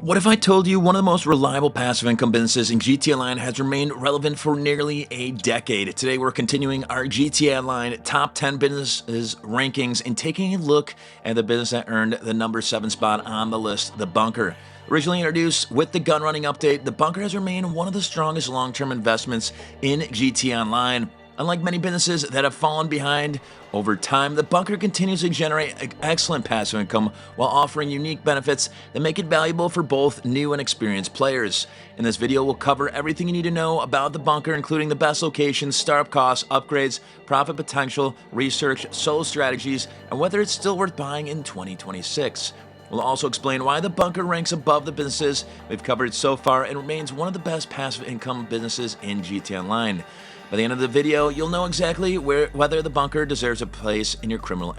What if I told you one of the most reliable passive income businesses in GTA Online has remained relevant for nearly a decade? Today we're continuing our GTA Online top 10 businesses rankings and taking a look at the business that earned the number 7 spot on the list, the Bunker. Originally introduced with the gun running update, the Bunker has remained one of the strongest long-term investments in GTA Online. Unlike many businesses that have fallen behind over time, the Bunker continues to generate excellent passive income while offering unique benefits that make it valuable for both new and experienced players. In this video, we'll cover everything you need to know about the Bunker, including the best locations, startup costs, upgrades, profit potential, research, solo strategies, and whether it's still worth buying in 2026. We'll also explain why the Bunker ranks above the businesses we've covered so far and remains one of the best passive income businesses in GTA Online. By the end of the video, you'll know exactly whether the Bunker deserves a place in your criminal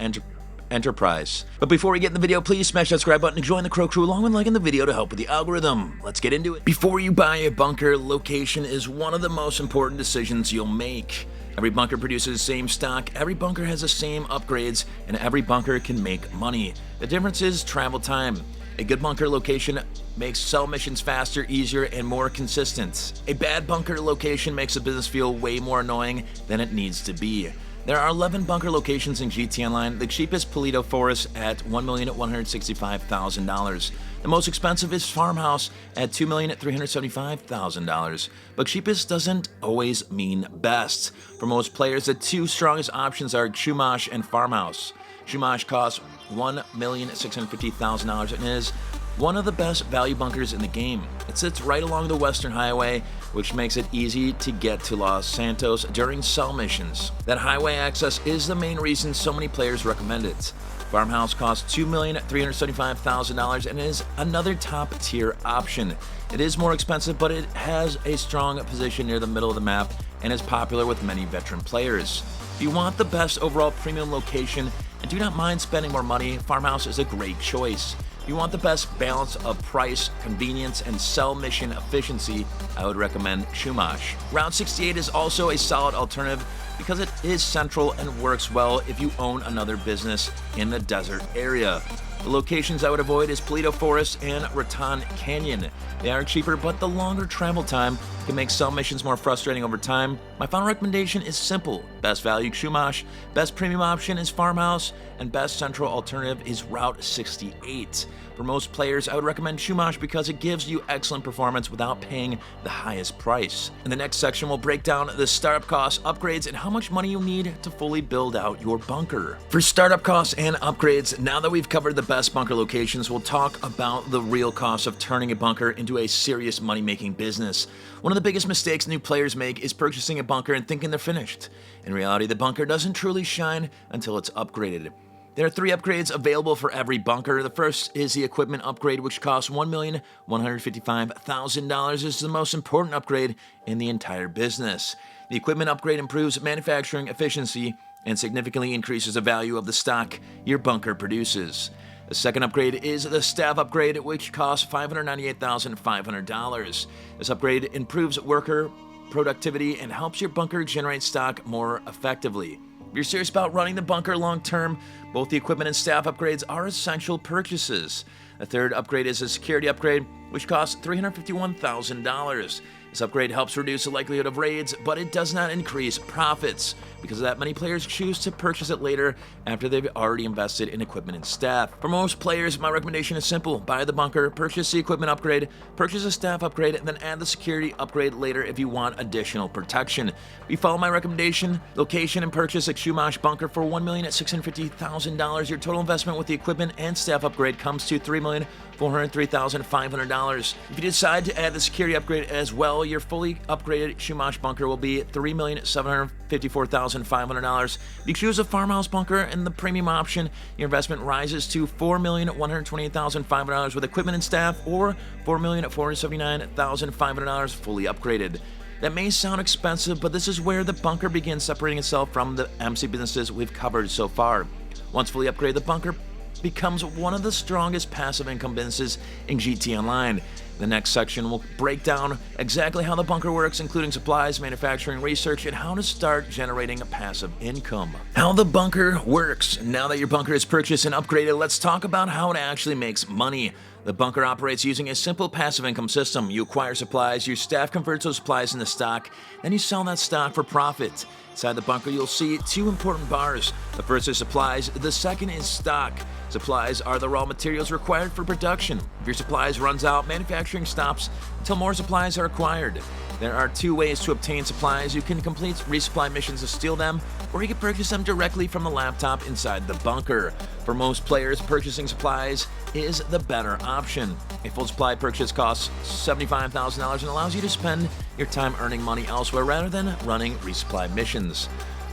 enterprise. But before we get in the video, please smash that subscribe button to join the Crow Crew along with liking the video to help with the algorithm. Let's get into it. Before you buy a Bunker, location is one of the most important decisions you'll make. Every Bunker produces the same stock, every Bunker has the same upgrades, and every Bunker can make money. The difference is travel time. A good Bunker location makes sell missions faster, easier, and more consistent. A bad Bunker location makes a business feel way more annoying than it needs to be. There are 11 Bunker locations in GTA Online, the cheapest Paleto Forest at $1,165,000. The most expensive is Farmhouse at $2,375,000. But cheapest doesn't always mean best. For most players, the two strongest options are Chumash and Farmhouse. Chumash costs $1,650,000 and is one of the best value bunkers in the game. It sits right along the Western Highway, which makes it easy to get to Los Santos during sell missions. That highway access is the main reason so many players recommend it. Farmhouse costs $2,375,000 and is another top-tier option. It is more expensive, but it has a strong position near the middle of the map and is popular with many veteran players. If you want the best overall premium location and do not mind spending more money, Farmhouse is a great choice. If you want the best balance of price, convenience, and sell mission efficiency, I would recommend Chumash. Route 68 is also a solid alternative because it is central and works well if you own another business in the desert area. The locations I would avoid is Paleto Forest and Raton Canyon. They are cheaper, but the longer travel time can make some missions more frustrating over time. My final recommendation is simple. Best value Chumash, best premium option is Farmhouse, and best central alternative is Route 68. For most players, I would recommend Chumash because it gives you excellent performance without paying the highest price. In the next section, we'll break down the startup costs, upgrades, and how much money you need to fully build out your Bunker. For startup costs and upgrades, now that we've covered the best Bunker locations, we'll talk about the real cost of turning a Bunker into a serious money-making business. One of the biggest mistakes new players make is purchasing a Bunker and thinking they're finished. In reality, the Bunker doesn't truly shine until it's upgraded. There are 3 upgrades available for every Bunker. The first is the equipment upgrade, which costs $1,155,000. This is the most important upgrade in the entire business. The equipment upgrade improves manufacturing efficiency and significantly increases the value of the stock your Bunker produces. The second upgrade is the staff upgrade, which costs $598,500. This upgrade improves worker productivity and helps your Bunker generate stock more effectively. If you're serious about running the Bunker long term, both the equipment and staff upgrades are essential purchases. The third upgrade is a security upgrade, which costs $351,000. This upgrade helps reduce the likelihood of raids, but it does not increase profits. Because of that, many players choose to purchase it later after they've already invested in equipment and staff. For most players, my recommendation is simple. Buy the Bunker, purchase the equipment upgrade, purchase a staff upgrade, and then add the security upgrade later if you want additional protection. If you follow my recommendation, location, and purchase a Chumash Bunker for $1,650,000, your total investment with the equipment and staff upgrade comes to $3,403,500. If you decide to add the security upgrade as well, your fully upgraded Chumash Bunker will be $3,754,500. If you choose a Farmhouse Bunker and the premium option, your investment rises to $4,128,500 with equipment and staff, or $4,479,500 fully upgraded. That may sound expensive, but this is where the Bunker begins separating itself from the MC businesses we've covered so far. Once fully upgraded, the Bunker becomes one of the strongest passive income businesses in GTA Online. The next section will break down exactly how the Bunker works, including supplies, manufacturing, research, and how to start generating passive income. How the Bunker works. Now that your Bunker is purchased and upgraded, let's talk about how it actually makes money. The bunker operates using a simple passive income system. You acquire supplies, your staff converts those supplies into stock, then you sell that stock for profit. Inside the bunker, you'll see two important bars. The first is supplies, the second is stock. Supplies are the raw materials required for production. If your supplies runs out, manufacturing stops until more supplies are acquired. There are two ways to obtain supplies. You can complete resupply missions to steal them, or you can purchase them directly from the laptop inside the bunker. For most players, purchasing supplies is the better option. A full supply purchase costs $75,000 and allows you to spend your time earning money elsewhere rather than running resupply missions.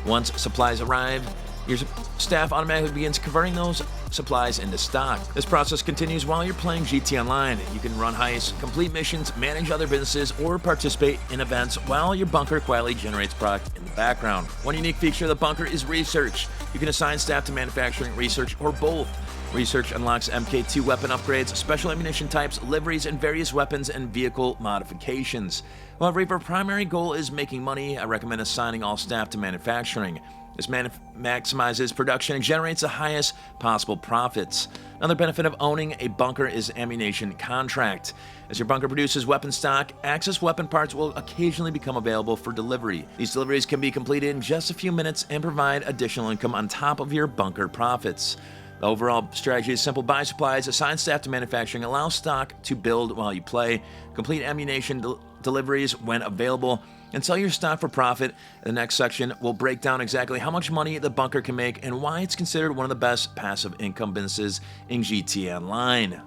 Once supplies arrive, your staff automatically begins converting those supplies into stock. This process continues while you're playing GT Online. You can run heists, complete missions, manage other businesses, or participate in events while your bunker quietly generates product in the background. One unique feature of the bunker is research. You can assign staff to manufacturing, research, or both. Research unlocks MK2 weapon upgrades, special ammunition types, liveries, and various weapons and vehicle modifications. However, if your primary goal is making money, I recommend assigning all staff to manufacturing. This maximizes production and generates the highest possible profits. Another benefit of owning a bunker is Ammu-Nation contract. As your bunker produces weapon stock, access weapon parts will occasionally become available for delivery. These deliveries can be completed in just a few minutes and provide additional income on top of your bunker profits. The overall strategy is simple: buy supplies, assign staff to manufacturing, allow stock to build while you play, complete Ammu-Nation deliveries when available, and sell your stock for profit. The next section will break down exactly how much money the bunker can make and why it's considered one of the best passive income businesses in GT Online.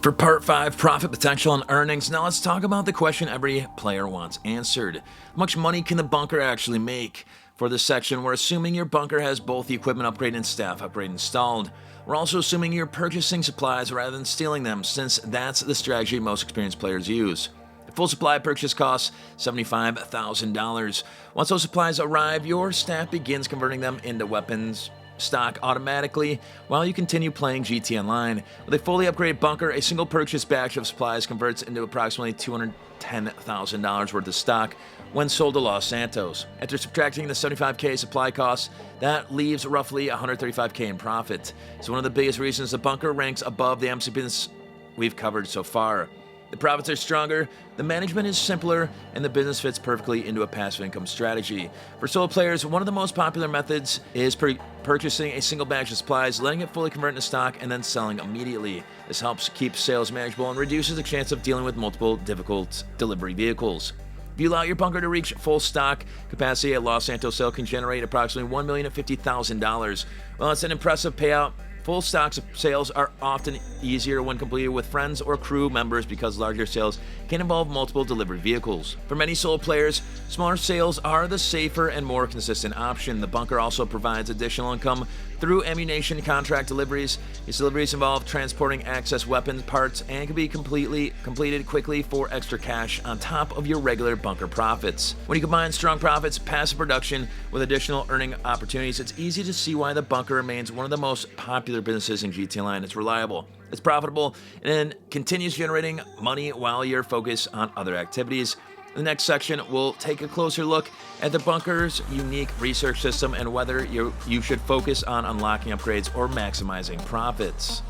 For Part 5, Profit Potential and Earnings, now let's talk about the question every player wants answered. How much money can the bunker actually make? For this section, we're assuming your bunker has both the equipment upgrade and staff upgrade installed. We're also assuming you're purchasing supplies rather than stealing them, since that's the strategy most experienced players use. The full supply purchase costs $75,000. Once those supplies arrive, your staff begins converting them into weapons stock automatically while you continue playing GT Online. With a fully upgraded bunker, a single purchase batch of supplies converts into approximately $210,000 worth of stock when sold to Los Santos. After subtracting the $75K supply costs, that leaves roughly $135K in profit. It's one of the biggest reasons the bunker ranks above the MC business we've covered so far. The profits are stronger, the management is simpler, and the business fits perfectly into a passive income strategy. For solo players, one of the most popular methods is purchasing a single batch of supplies, letting it fully convert into stock, and then selling immediately. This helps keep sales manageable and reduces the chance of dealing with multiple difficult delivery vehicles. If you allow your bunker to reach full stock capacity, a Los Santos sale can generate approximately $1,050,000. While it's an impressive payout, full stock sales are often easier when completed with friends or crew members because larger sales can involve multiple delivery vehicles. For many solo players, smaller sales are the safer and more consistent option. The bunker also provides additional income through Ammu-Nation contract deliveries. These deliveries involve transporting access weapons parts and can be completed quickly for extra cash on top of your regular bunker profits. When you combine strong profits, passive production with additional earning opportunities, it's easy to see why the bunker remains one of the most popular businesses in GT Online. It's reliable, it's profitable, and continues generating money while you're focused on other activities. In the next section, we'll take a closer look at the bunker's unique research system and whether you should focus on unlocking upgrades or maximizing profits.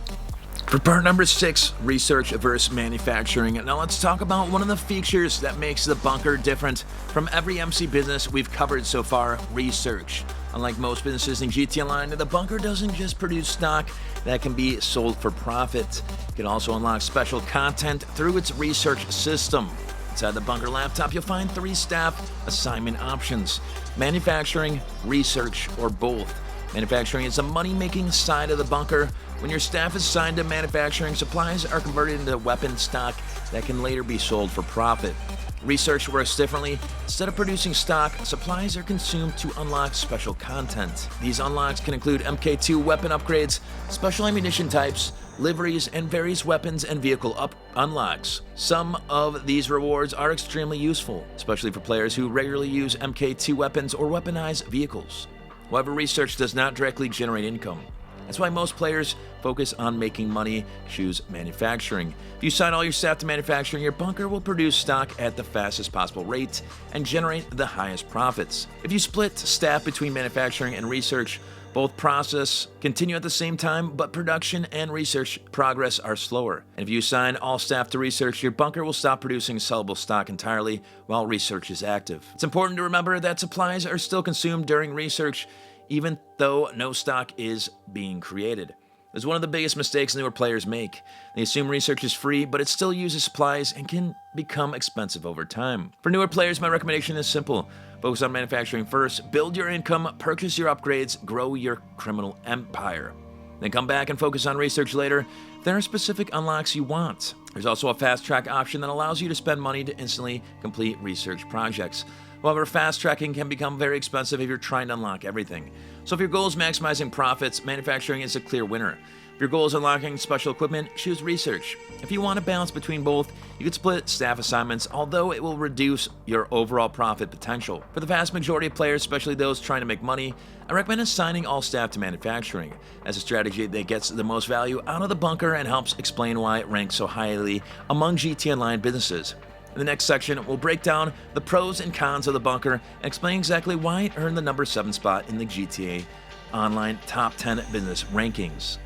For part number 6, research versus manufacturing, now let's talk about one of the features that makes the bunker different from every MC business we've covered so far: research. Unlike most businesses in GT Online, the bunker doesn't just produce stock that can be sold for profit. It can also unlock special content through its research system. Inside the bunker laptop, you'll find 3 staff assignment options: manufacturing, research, or both. Manufacturing is the money-making side of the bunker. When your staff is assigned to manufacturing, supplies are converted into weapon stock that can later be sold for profit. Research works differently. Instead of producing stock, supplies are consumed to unlock special content. These unlocks can include MK2 weapon upgrades, special ammunition types, liveries, and various weapons and vehicle unlocks. Some of these rewards are extremely useful, especially for players who regularly use MK2 weapons or weaponized vehicles. However, research does not directly generate income. That's why most players focus on making money, choose manufacturing. If you assign all your staff to manufacturing, your bunker will produce stock at the fastest possible rate and generate the highest profits. If you split staff between manufacturing and research, Both process continue at the same time, but production and research progress are slower. And if you assign all staff to research, your bunker will stop producing sellable stock entirely while research is active. It's important to remember that supplies are still consumed during research, even though no stock is being created. It's one of the biggest mistakes newer players make. They assume research is free, but it still uses supplies and can become expensive over time. For newer players, my recommendation is simple. Focus on manufacturing first, build your income, purchase your upgrades, grow your criminal empire. Then come back and focus on research later if there are specific unlocks you want. There's also a fast track option that allows you to spend money to instantly complete research projects. However, fast tracking can become very expensive if you're trying to unlock everything. So if your goal is maximizing profits, manufacturing is a clear winner. If your goal is unlocking special equipment, choose research. If you want to balance between both, you could split staff assignments, although it will reduce your overall profit potential. For the vast majority of players, especially those trying to make money, I recommend assigning all staff to manufacturing as a strategy that gets the most value out of the bunker and helps explain why it ranks so highly among GT Online businesses. In the next section, we'll break down the pros and cons of the bunker and explain exactly why it earned the number 7 spot in the GTA Online Top 10 Business Rankings.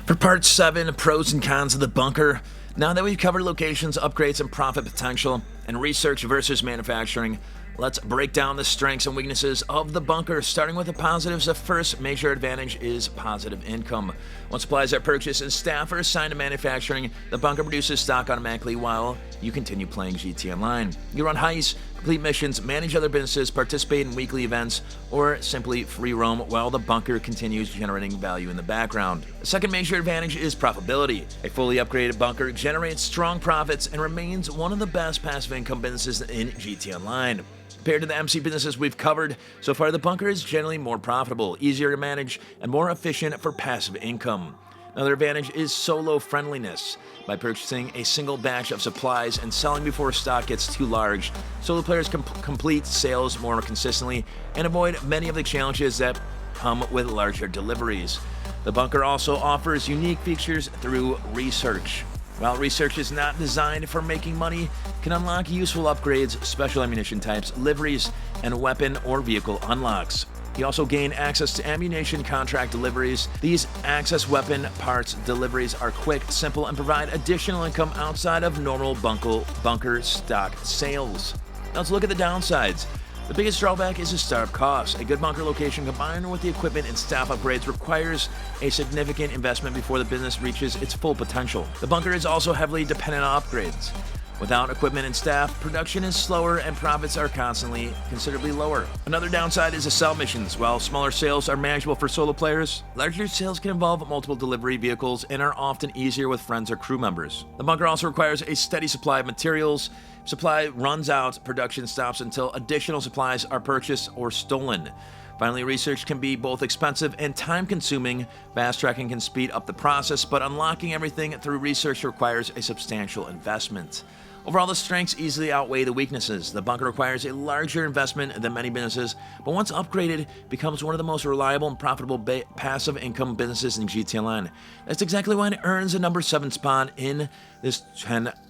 For Part 7, pros and cons of the bunker, now that we've covered locations, upgrades, and profit potential, and research versus manufacturing, let's break down the strengths and weaknesses of the bunker, starting with the positives. The first major advantage is positive income. When supplies are purchased and staff are assigned to manufacturing, the bunker produces stock automatically while you continue playing GT Online. You run heists, complete missions, manage other businesses, participate in weekly events, or simply free roam while the bunker continues generating value in the background. The second major advantage is profitability. A fully upgraded bunker generates strong profits and remains one of the best passive income businesses in GT Online. Compared to the MC businesses we've covered so far, the bunker is generally more profitable, easier to manage, and more efficient for passive income. Another advantage is solo friendliness. By purchasing a single batch of supplies and selling before stock gets too large, solo players can complete sales more consistently and avoid many of the challenges that come with larger deliveries. The bunker also offers unique features through research. While research is not designed for making money, it can unlock useful upgrades, special ammunition types, liveries, and weapon or vehicle unlocks. You also gain access to Ammu-Nation contract deliveries. These access weapon parts deliveries are quick, simple, and provide additional income outside of normal bunker stock sales. Now let's look at the downsides. The biggest drawback is the startup cost. A good bunker location combined with the equipment and staff upgrades requires a significant investment before the business reaches its full potential. The bunker is also heavily dependent on upgrades. Without equipment and staff, production is slower and profits are considerably lower. Another downside is the sell missions. While smaller sales are manageable for solo players, larger sales can involve multiple delivery vehicles and are often easier with friends or crew members. The bunker also requires a steady supply of materials. If supply runs out, production stops until additional supplies are purchased or stolen. Finally, research can be both expensive and time-consuming. Fast tracking can speed up the process, but unlocking everything through research requires a substantial investment. Overall, the strengths easily outweigh the weaknesses. The bunker requires a larger investment than many businesses, but once upgraded, becomes one of the most reliable and profitable passive income businesses in GT Online. That's exactly why it earns a number 7 spot in this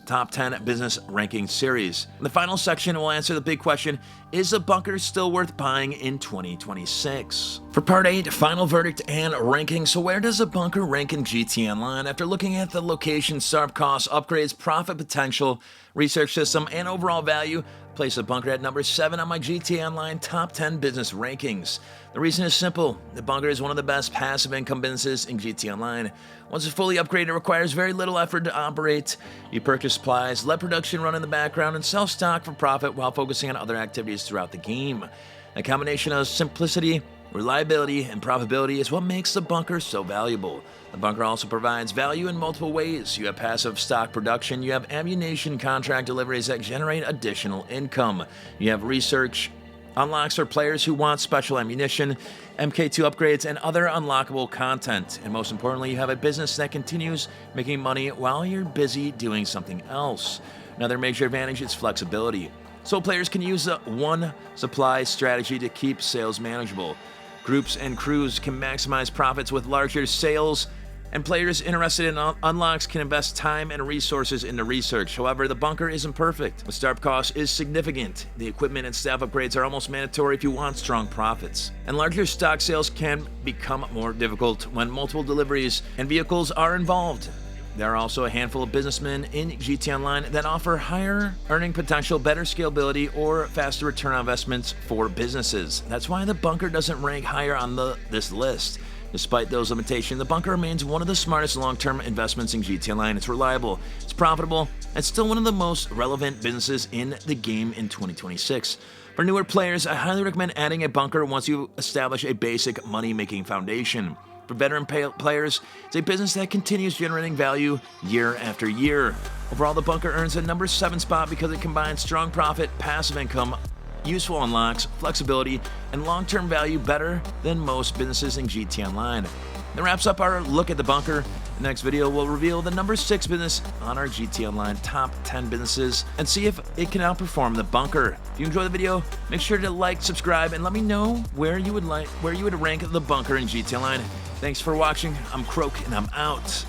top 10 business ranking series. In the final section, we'll answer the big question, is the bunker still worth buying in 2026? For Part 8, final verdict and ranking. So where does the bunker rank in GT Online? After looking at the location, startup costs, upgrades, profit potential, research system, and overall value, place the bunker at number 7 on my GTA Online Top 10 Business Rankings. The reason is simple. The bunker is one of the best passive income businesses in GTA Online. Once it's fully upgraded, it requires very little effort to operate. You purchase supplies, let production run in the background, and sell stock for profit while focusing on other activities throughout the game. A combination of simplicity, reliability, and profitability is what makes the bunker so valuable. The bunker also provides value in multiple ways. You have passive stock production, you have Ammu-Nation contract deliveries that generate additional income, you have research unlocks for players who want special ammunition, MK2 upgrades, and other unlockable content. And most importantly, you have a business that continues making money while you're busy doing something else. Another major advantage is flexibility. So players can use the one supply strategy to keep sales manageable. Groups and crews can maximize profits with larger sales and players interested in unlocks can invest time and resources into research. However, the bunker isn't perfect. The startup cost is significant. The equipment and staff upgrades are almost mandatory if you want strong profits. And larger stock sales can become more difficult when multiple deliveries and vehicles are involved. There are also a handful of businessmen in GT Online that offer higher earning potential, better scalability, or faster return on investments for businesses. That's why the bunker doesn't rank higher on this list. Despite those limitations, the bunker remains one of the smartest long-term investments in GT Online. It's reliable, it's profitable, and still one of the most relevant businesses in the game in 2026. For newer players, I highly recommend adding a bunker once you establish a basic money-making foundation. For veteran players, it's a business that continues generating value year after year. Overall, the bunker earns a number 7 spot because it combines strong profit, passive income, useful unlocks, flexibility, and long-term value better than most businesses in GT Online. That wraps up our look at the bunker. The next video will reveal the number 6 business on our GT Online top 10 businesses and see if it can outperform the bunker. If you enjoyed the video, make sure to like, subscribe, and let me know where you would rank the bunker in GT Online. Thanks for watching. I'm Croak, and I'm out.